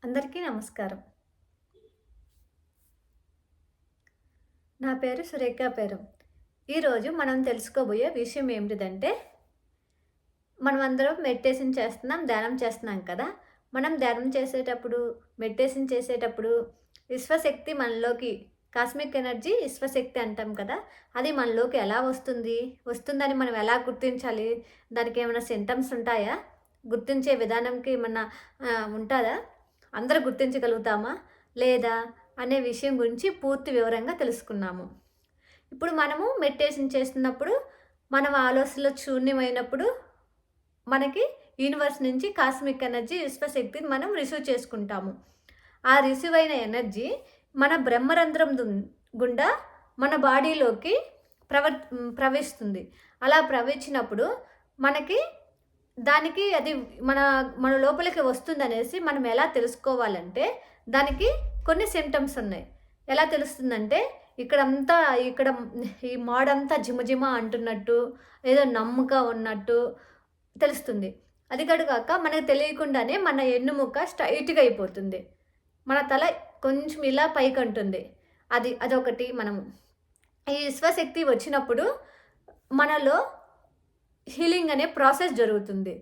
అందరికీ నమస్కారం. నా పేరు సురేఖ పేరం. ఈరోజు మనం తెలుసుకోబోయే విషయం ఏమిటిదంటే, మనమందరం మెడిటేషన్ చేస్తున్నాం, ధ్యానం చేస్తున్నాం కదా! మనం ధ్యానం చేసేటప్పుడు, మెడిటేషన్ చేసేటప్పుడు విశ్వశక్తి మనలోకి కాస్మిక్ ఎనర్జీ విశ్వశక్తి అంటాం కదా! అది మనలోకి ఎలా వస్తుంది? వస్తుందని మనం ఎలా గుర్తించాలి? దానికేమైనా సింటమ్స్ ఉంటాయా? గుర్తించే విధానంకి ఏమన్నా ఉంటదా? అందరూ గుర్తించగలుగుతామా? లేదా? అనే విషయం గురించి పూర్తి వివరంగా తెలుసుకున్నాము. ఇప్పుడు మనము మెడిటేషన్ చేస్తున్నప్పుడు, మనం ఆలోచనలో శూన్యమైనప్పుడు, మనకి యూనివర్స్ నుంచి కాస్మిక్ ఎనర్జీ, విశ్వశక్తిని మనం రిసీవ్ చేసుకుంటాము. ఆ రిసీవ్ అయిన ఎనర్జీ మన బ్రహ్మరంధ్రం గుండా మన బాడీలోకి ప్రవహిస్తుంది. అలా ప్రవహించినప్పుడు మనకి దానికి అది మన మన లోపలికి వస్తుందనేసి మనం ఎలా తెలుసుకోవాలంటే, దానికి కొన్ని సింప్టమ్స్ ఉన్నాయి. ఎలా తెలుస్తుందంటే, ఇక్కడంతా ఇక్కడ ఈ మాడంతా జిమజిమ అంటున్నట్టు, ఏదో నమ్ముగా ఉన్నట్టు తెలుస్తుంది. అది కూడా కాక మనకు తెలియకుండానే మన ఎన్నుముక స్ట్రెయిట్‌గా అయిపోతుంది. మన తల కొంచెం ఇలా పైకంటుంది. అదొకటి మనము. ఈ విశ్వశక్తి వచ్చినప్పుడు మనలో హీలింగ్ అనే ప్రాసెస్ జరుగుతుంది.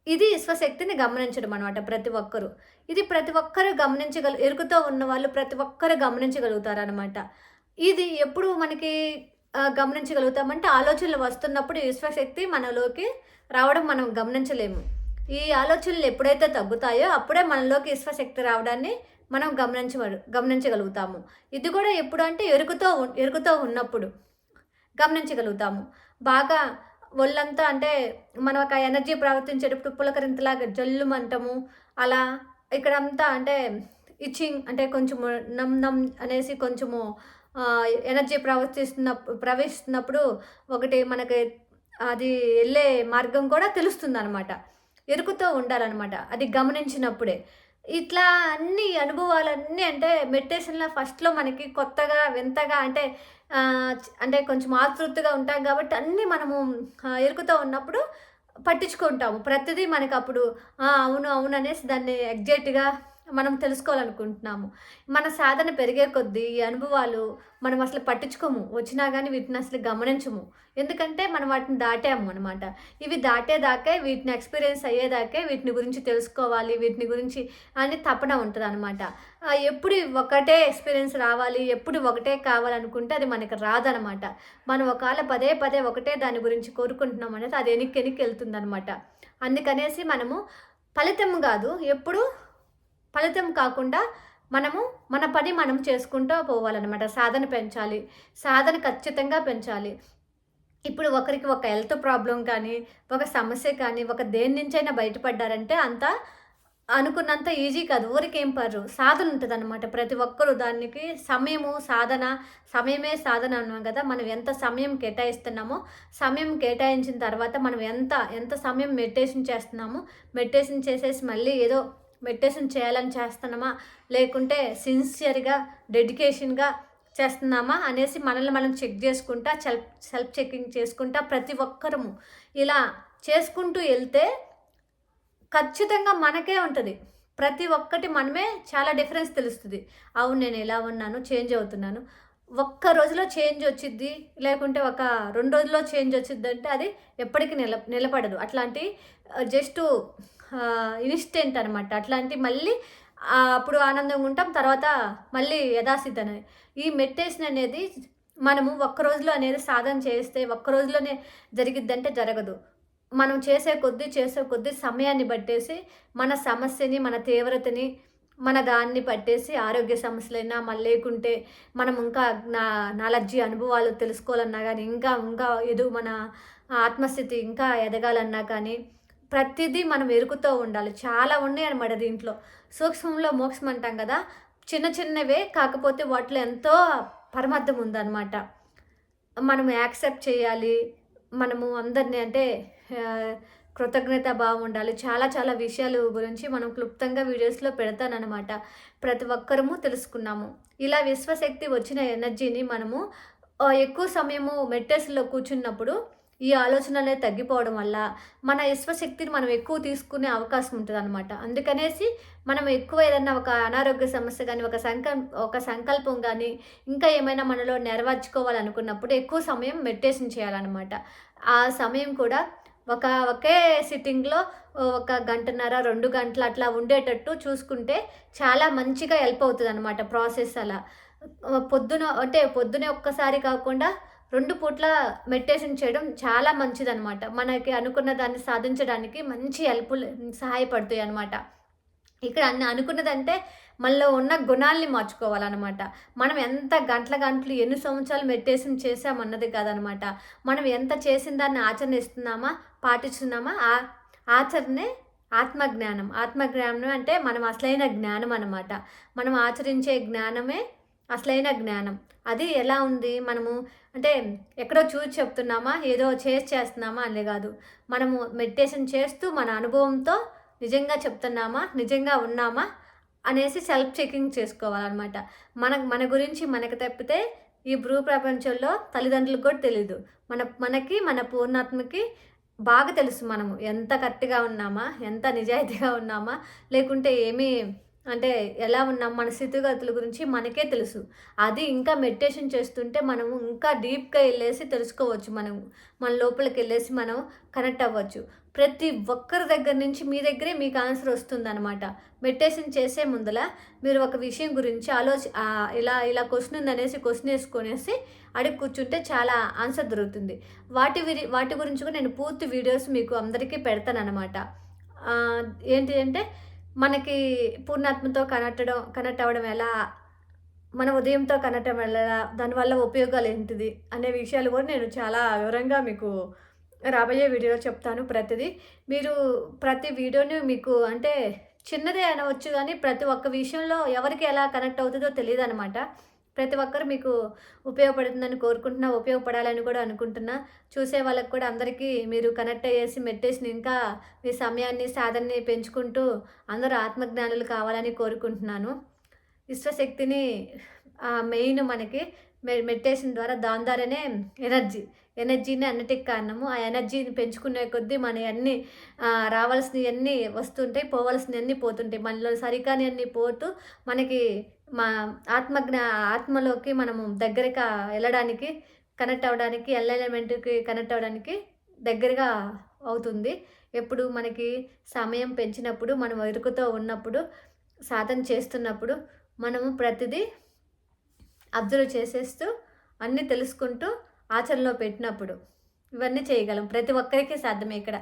ఇది విశ్వశక్తిని గమనించడం అనమాట ప్రతి ఒక్కరు. ఇది ప్రతి ఒక్కరు ఎరుకతో ఉన్నవాళ్ళు ప్రతి ఒక్కరు గమనించగలుగుతారనమాట. ఇది ఎప్పుడు మనకి గమనించగలుగుతామంటే ఆలోచనలు వస్తున్నప్పుడు ఈ విశ్వశక్తి మనలోకి రావడం మనం గమనించలేము. ఈ ఆలోచనలు ఎప్పుడైతే తగ్గుతాయో అప్పుడే మనలోకి విశ్వశక్తి రావడాన్ని మనం గమనించగలుగుతాము. ఇది కూడా ఎప్పుడు అంటే ఎరుకతో ఉన్నప్పుడు గమనించగలుగుతాము. బాగా ఒళ్ళంతా అంటే మనం ఒక ఎనర్జీ ప్రవర్తించేటప్పుడు పులకరింతలాగా జల్లుమంటము. అలా ఇక్కడంతా అంటే ఇచ్చింగ్ అంటే కొంచెము నమ్ నమ్ అనేసి కొంచెము ఎనర్జీ ప్రవహిస్తున్నప్పుడు ఒకటి మనకి అది ఎళ్ళే మార్గం కూడా తెలుస్తుందనమాట. ఎరుకుతో ఉండాలనమాట. అది గమనించినప్పుడే. ఇట్లా అన్ని అనుభవాలన్నీ అంటే మెడిటేషన్‌లో ఫస్ట్‌లో మనకి కొత్తగా, వింతగా అంటే కొంచెం ఆతృతగా ఉంటాం కాబట్టి అన్నీ మనము ఎరుకుతో ఉన్నప్పుడు పట్టించుకుంటాము. ప్రతిదీ మనకప్పుడు అవును, అవును అనేసి దాన్ని ఎగ్జాక్ట్‌గా మనం తెలుసుకోవాలనుకుంటున్నాము. మన సాధన పెరిగే కొద్దీ ఈ అనుభవాలు మనం అసలు పట్టించుకోము. వచ్చినా గానీ వీటిని అసలు గమనించము. ఎందుకంటే మనం వాటిని దాటాము అనమాట. ఇవి దాటేదాకే వీటిని ఎక్స్‌పీరియన్స్ అయ్యేదాకే వీటిని గురించి తెలుసుకోవాలి, వీటిని గురించి అని తపన ఉంటదనమాట. ఎప్పుడు ఒకటే ఎక్స్‌పీరియన్స్ రావాలి, ఎప్పుడు ఒకటే కావాలనుకుంటే అది మనకి రాదనమాట. మనం ఒకవేళ పదే పదే ఒకటే దాని గురించి కోరుకుంటున్నాం అనేది అది ఎనిక్కి ఎళ్తుందనమాట. అందుకనేసి మనము ఫలితం గాదు, ఎప్పుడు ఫలితం కాకుండా మనము మన పని మనం చేసుకుంటూ పోవాలనమాట. సాధన పెంచాలి. సాధన ఖచ్చితంగా పెంచాలి. ఇప్పుడు ఒకరికి ఒక హెల్త్ ప్రాబ్లమ్ కానీ, ఒక సమస్య కానీ, దేని నుంచైనా బయటపడ్డారంటే అనుకున్నంత ఈజీ కాదు. ఊరికేం పడరు. సాధన ఉంటదనమాట. ప్రతి ఒక్కరు దానికి సమయమే సాధన అన్నాం కదా! మనం ఎంత సమయం కేటాయిస్తున్నామో, సమయం కేటాయించిన తర్వాత మనం ఎంత సమయం మెడిటేషన్ చేస్తున్నామో, మెడిటేషన్ చేసేసి మళ్ళీ ఏదో మెడిటేషన్ చేయాలని చేస్తున్నామా? లేకుంటే సిన్సియర్‌గా, డెడికేషన్‌గా చేస్తున్నామా? అనేసి మనల్ని మనం చెక్ చేసుకుంటా, సెల్ఫ్ చెకింగ్ చేసుకుంటా ప్రతి ఒక్కరము ఇలా చేసుకుంటూ ఎళ్తే ఖచ్చితంగా మనకే ఉంటది. ప్రతి ఒక్కటి మనమే చాలా డిఫరెన్స్ తెలుస్తది. అవును, నేను ఇలా ఉన్నాను, చేంజ్ అవుతున్నాను. ఒక్క రోజులో చేంజ్ వచ్చిద్ది, లేకుంటే ఒక 2 రోజుల్లో చేంజ్ వచ్చిద్దంటే అది ఎప్పటికి నిలబడదు. అట్లాంటి జస్టు ఇన్‌స్టెంట్ అనమాట. అట్లాంటి మళ్ళీ అప్పుడు ఆనందంగా ఉంటాం. తర్వాత మళ్ళీ యథాస్థితి ఈ మెడిటేషన్ అనేది మనము ఒక్క రోజులో అనేది సాధన చేస్తే ఒక్క రోజులోనే జరిగిద్దంటే జరగదు. మనం చేసే కొద్దీ సమయాన్ని బట్టేసి మన సమస్యని, మన తీవ్రతని, మన దాన్ని పట్టేసి ఆరోగ్య సమస్యలైనా లేకుంటే మనం ఇంకా నాలెడ్జి అనుభవాలు తెలుసుకోవాలన్నా గానీ, ఇంకా మన ఆత్మస్థితి ఇంకా ఎదగాలన్నా కానీ ప్రతిదీ మనం ఎరుకుతూ ఉండాలి. చాలా ఉన్నాయన్నమాట దీంట్లో. సూక్ష్మంలో మోక్షం అంటాం కదా! చిన్న చిన్నవే కాకపోతే వాటిలో ఎంతో పరమార్థం ఉందన్నమాట. మనం యాక్సెప్ట్ చేయాలి. మనము అందరిని అంటే కృతజ్ఞతా భావం ఉండాలి. చాలా చాలా విషయాలు గురించి మనం క్లుప్తంగా వీడియోస్‌లో పెడతాననమాట. ప్రతి ఒక్కరము తెలుసుకున్నాము. ఇలా విశ్వశక్తి వచ్చిన ఎనర్జీని మనము ఎక్కువ సమయము మెడిటేషన్‌లో కూర్చున్నప్పుడు ఈ ఆలోచనలనేవి తగ్గిపోవడం వల్ల మన విశ్వశక్తిని మనం ఎక్కువ తీసుకునే అవకాశం ఉంటదనమాట. అందుకనేసి మనం ఎక్కువ ఏదన్నా ఒక అనారోగ్య సమస్య గానీ, ఒక సంకల్పం గానీ, ఇంకా ఏమైనా మనలో నెరవేర్చుకోవాలనుకున్నప్పుడు ఎక్కువ సమయం మెడిటేషన్ చేయాలనమాట. ఆ సమయం కూడా ఒకే సిట్టింగ్‌లో ఒక గంటన్నర, 2 గంటలు అట్లా ఉండేటట్టు చూసుకుంటే చాలా మంచిగా హెల్ప్ అవుతదనమాట ప్రాసెస్ అలా. పొద్దునే ఒక్కసారి కాకుండా 2 పూట్ల మెడిటేషన్ చేయడం చాలా మంచిదనమాట. మనకి అనుకున్న దాన్ని సాధించడానికి మంచి సహాయపడతాయనమాట. ఇక్కడ అనుకున్నదంటే మనలో ఉన్న గుణాల్ని మార్చుకోవాలనమాట. మనం ఎంత గంటలు ఎన్ని సంవత్సరాలు మెడిటేషన్ చేశామన్నది కాదనమాట. మనం ఎంత చేసిన దాన్ని ఆచరణిస్తున్నామా, పాటిస్తున్నామా ఆచరణే ఆత్మజ్ఞానం. ఆత్మజ్ఞానం అంటే మనం అసలైన జ్ఞానం అనమాట. మనం ఆచరించే జ్ఞానమే అసలైన జ్ఞానం. అది ఎలా ఉంది మనము అంటే ఎక్కడో చూసి చెప్తున్నామా, ఏదో చేస్తున్నామా అని కాదు. మనము మెడిటేషన్ చేస్తూ మన అనుభవంతో నిజంగా చెప్తున్నామా, నిజంగా ఉన్నామా అనేసి సెల్ఫ్ చెకింగ్ చేసుకోవాలన్నమాట. మన గురించి మనకు తప్పితే ఈ ప్రపంచంలో తల్లిదండ్రులకు కూడా తెలీదు. మనకి మన పూర్ణాత్మకి బాగా తెలుసు మనము ఎంత కరెక్ట్‌గా ఉన్నామా, ఎంత నిజాయితీగా ఉన్నామా, లేకుంటే అంటే ఎలా ఉన్నాం, మన స్థితిగతుల గురించి మనకే తెలుసు. అది ఇంకా మెడిటేషన్ చేస్తుంటే మనము ఇంకా డీప్‌గా ఎళ్ళేసి తెలుసుకోవచ్చు. మన లోపలికెళ్ళేసి మనం కనెక్ట్ అవ్వచ్చు. ప్రతి ఒక్కరి దగ్గర నుంచి మీ దగ్గరే మీకు ఆన్సర్ వస్తుందనమాట. మెడిటేషన్ చేసే ముందల మీరు ఒక విషయం గురించి ఇలా క్వెషన్ ఉందనేసి క్వెషన్ ఏసుకొనేసి అడిగి కూర్చుంటే చాలా ఆన్సర్ దొరుకుతుంది. వాటి గురించి కూడా నేను పూర్తి వీడియోస్ మీకు అందరికీ పెడతాననమాట. ఏంటి అంటే మనకి పూర్ణాత్మతో కనెక్ట్ అవ్వడం ఎలా, మన ఉదయంతో కనెక్ట్ అవ్వడం ఎలా, దానివల్ల ఉపయోగాలు ఏంటిది అనే విషయాలు కూడా నేను చాలా వివరంగా మీకు రాబోయే వీడియోలో చెప్తాను ప్రతిదీ. మీరు ప్రతి వీడియోని మీకు అంటే చిన్నదే అనవచ్చు కానీ ప్రతి ఒక్క విషయంలో ఎవరికి ఎలా కనెక్ట్ అవుతుందో తెలియదనమాట. ప్రతి ఒక్కరు మీకు ఉపయోగపడుతుందని కోరుకుంటున్నా, ఉపయోగపడాలని కూడా అనుకుంటున్నా. చూసే వాళ్ళకి కూడా అందరికీ మీరు కనెక్ట్ అయ్యేసి మెడిటేషన్ ఇంకా మీ సమయాన్ని, సాధనని పెంచుకుంటూ అందరూ ఆత్మజ్ఞానులు కావాలని కోరుకుంటున్నాను. విశ్వశక్తిని మెయిన్ మనకి మెడిటేషన్ ద్వారా దాని ద్వారానే ఎనర్జీని అన్నిటికి కారణము. ఆ ఎనర్జీని పెంచుకునే కొద్దీ మనయన్నీ రావాల్సినవన్నీ వస్తుంటాయి, పోవాల్సినవన్నీ పోతుంటాయి. మనలో సరికానివన్నీ పోతూ మనకి మా ఆత్మలోకి మనము దగ్గరగా వెళ్ళడానికి, కనెక్ట్ అవ్వడానికి, ఎలిమెంట్‌కి కనెక్ట్ అవ్వడానికి దగ్గరగా అవుతుంది. ఎప్పుడు మనకి సమయం పెంచినప్పుడు, మనం ఎరుకతో ఉన్నప్పుడు, సాధన చేస్తున్నప్పుడు, మనము ప్రతిదీ అబ్జర్వ్ చేసేస్తూ, అన్నీ తెలుసుకుంటూ, ఆచరణలో పెట్టినప్పుడు ఇవన్నీ చేయగలం. ప్రతి ఒక్కరికి సాధ్యమే ఇక్కడ.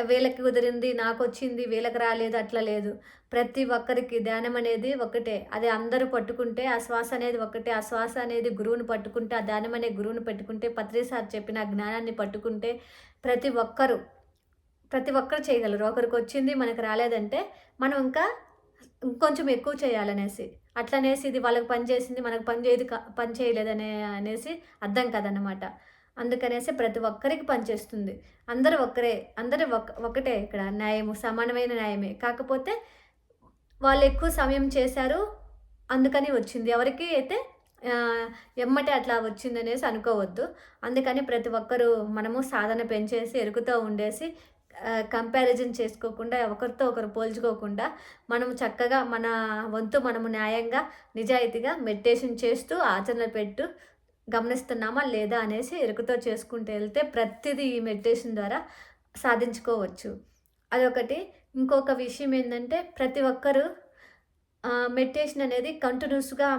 వీళ్ళకి కుదిరింది, నాకొచ్చింది, వీళ్ళకి రాలేదు అట్లా లేదు. ప్రతి ఒక్కరికి ధ్యానం అనేది ఒకటే. అది అందరూ పట్టుకుంటే ఆ శ్వాస అనేది ఒకటే. ఆ శ్వాస అనేది గురువుని పట్టుకుంటే, ఆ ధ్యానం అనే గురువుని పట్టుకుంటే, పత్రి సార్ చెప్పిన జ్ఞానాన్ని పట్టుకుంటే ప్రతి ఒక్కరు చేయగలరు. ఒకరికొచ్చింది మనకు రాలేదంటే మనం ఇంకొంచెం ఎక్కువ చేయాలనేసి. అట్లనేసి ఇది వాళ్ళకి పని చేసింది మనకు పని చేయలేదనే అనేసి అర్థం కాదనమాట. అందుకనేసి ప్రతి ఒక్కరికి పనిచేస్తుంది. అందరూ ఒకటే ఇక్కడ న్యాయము, సమానమైన న్యాయమే. కాకపోతే వాళ్ళు ఎక్కువ సమయం చేశారు, అందుకని వచ్చింది. ఎవరికి అయితే ఎమ్మటే అట్లా వచ్చిందనేసి అనుకోవద్దు. అందుకని ప్రతి ఒక్కరూ మనము సాధన పెంచేసి, ఎరుకుతో ఉండేసి, కంపారిజన్ చేసుకోకుండా, ఒకరితో ఒకరు పోల్చుకోకుండా, మనము చక్కగా మన వంతు మనము న్యాయంగా, నిజాయితీగా మెడిటేషన్ చేస్తూ ఆచరణ గమనిస్తున్నామా లేదా అనేసి ఎరుకుతో చేసుకుంటూ వెళ్తే ప్రతిదీ ఈ మెడిటేషన్ ద్వారా సాధించుకోవచ్చు. అదొకటి. ఇంకొక విషయం ఏంటంటే ప్రతి ఒక్కరు మెడిటేషన్ అనేది కంటిన్యూస్‌గా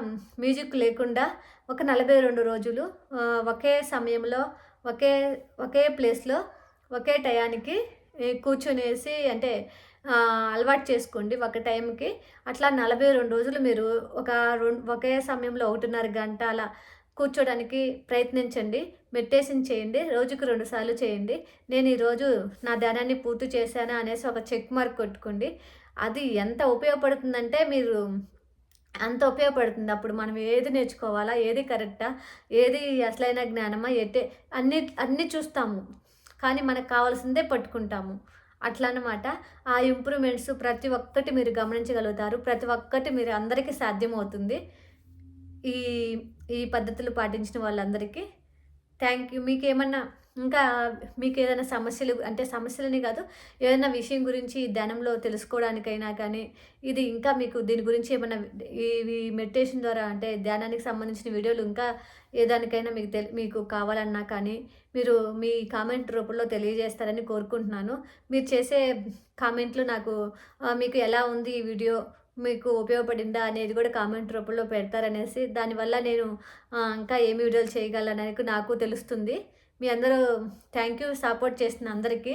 మ్యూజిక్ లేకుండా ఒక 42 రోజులు ఒకే సమయంలో, ఒకే ప్లేస్‌లో, ఒకే టయానికి కూర్చొనేసి అంటే అలవాటు చేసుకోండి ఒక టైంకి. అట్లా 42 రోజులు మీరు ఒకే సమయంలో 1.5 గంట అలా కూర్చోడానికి ప్రయత్నించండి. మెడిటేషన్ చేయండి. రోజుకు 2 సార్లు చేయండి. నేను ఈరోజు నా ధ్యానాన్ని పూర్తి చేశానా అనేసి ఒక చెక్ మార్క్ కొట్టుకోండి. అది ఎంత ఉపయోగపడుతుందంటే అంత ఉపయోగపడుతుంది. అప్పుడు మనం ఏది నేర్చుకోవాలా, ఏది కరెక్టా, ఏది అసలైన జ్ఞానమా, అన్నీ చూస్తాము. కానీ మనకు కావాల్సిందే పట్టుకుంటాము. అట్లా అన్నమాట. ఆ ఇంప్రూవ్‌మెంట్స్ ప్రతి ఒక్కటి మీరు గమనించగలుగుతారు. ప్రతి ఒక్కటి మీరు అందరికీ సాధ్యమవుతుంది. ఈ పద్ధతులు పాటించిన వాళ్ళందరికీ థ్యాంక్ యూ. మీకేమన్నా ఇంకా మీకేదైనా సమస్యలు అంటే సమస్యలని కాదు, ఏదైనా విషయం గురించి ధ్యానంలో తెలుసుకోవడానికైనా కానీ, ఇది ఇంకా మీకు దీని గురించి ఏమన్నా ఇవి మెడిటేషన్ ద్వారా అంటే ధ్యానానికి సంబంధించిన వీడియోలు ఇంకా ఏ దానికైనా మీకు కావాలన్నా కానీ, మీరు మీ కామెంట్ రూపంలో తెలియజేస్తారని కోరుకుంటున్నాను. మీరు చేసే కామెంట్లు నాకు మీకు ఎలా ఉంది ఈ వీడియో? మీకు ఉపయోగపడిందా? అనేది కూడా కామెంట్ రూపంలో పెడతారనేసి, దానివల్ల నేను ఇంకా ఏమి వీడియోలు చేయగలనని నాకు తెలుస్తుంది. మీ అందరూ థ్యాంక్ యూ సపోర్ట్ చేసిన అందరికీ.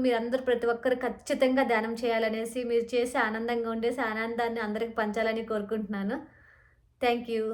మీరందరూ ప్రతి ఒక్కరు ఖచ్చితంగా ధ్యానం చేయాలనేసి, మీరు చేసి ఆనందంగా ఉండేసి ఆనందాన్ని అందరికి పంచాలని కోరుకుంటున్నాను. Thank you.